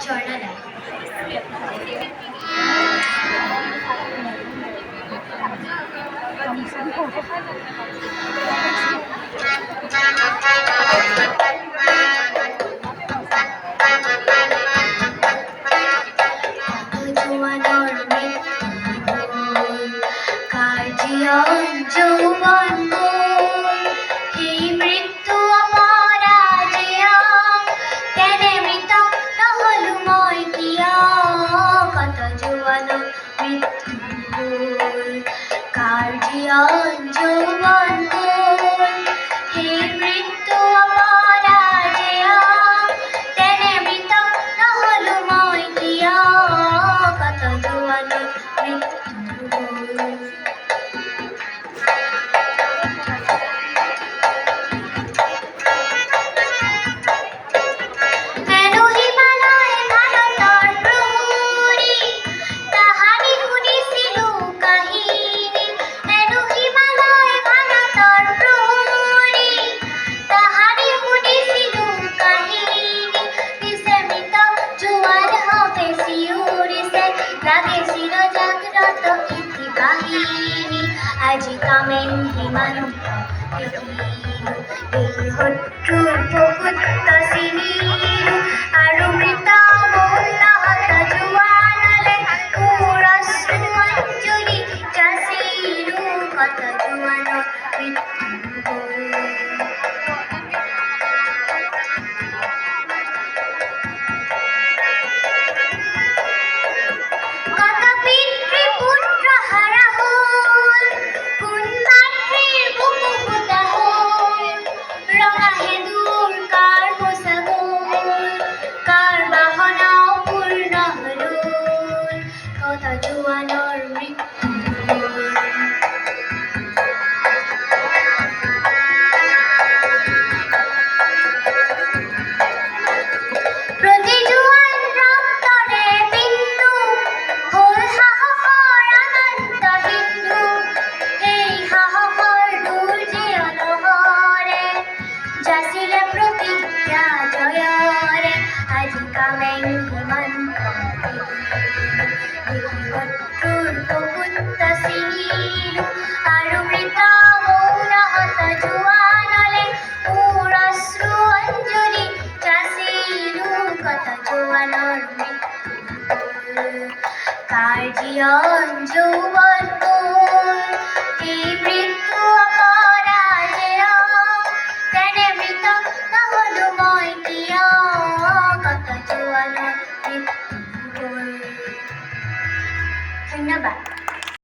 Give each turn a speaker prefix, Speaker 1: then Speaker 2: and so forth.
Speaker 1: ঝর্ণা দেয়। যৌবন এই মৃত্যু অপরাজয়া তেনে মৃত নহল মই কিয়া কত জোয়ান মৃত্যু কার জীবন যৌবন এই মৃত্যু অপরাজয়া তেনে মৃত নহল মই কিয়া কত জোয়ান মৃত্যু আজি কামেন হিমান্ত এই শত্ৰুৰ বহুত চিনিলো আৰু মৃত মৌলাহত জোৱানলে মোৰ অশ্ৰু অঞ্জলি যাচিলো কত জোৱানৰ মৃত্যু জোৱানৰ মৃত্যু প্ৰতি জোৱান ৰক্তৰে বিন্দু হ'ল সাহসৰ অনন্ত সিন্ধু এই সাহসৰ দুৰ্জয় নহৰে যাচিলে প্ৰতিজ্ঞা জয়ৰে আজি কামেং হিমান্ত শত্ৰুৰ বহুত চিনিলো আৰু মৃত মৌলাহত জোৱানলে মোৰ অশ্ৰু অঞ্জলি যাচিলো কত জোৱানৰ মৃত্যু কাৰ জীবন যৌবন এই মৃত্যু অপৰাজয়া তেনে মৃত নহলো মই কিয় কত জোৱানৰ মৃত্যু ধন্যবাদ।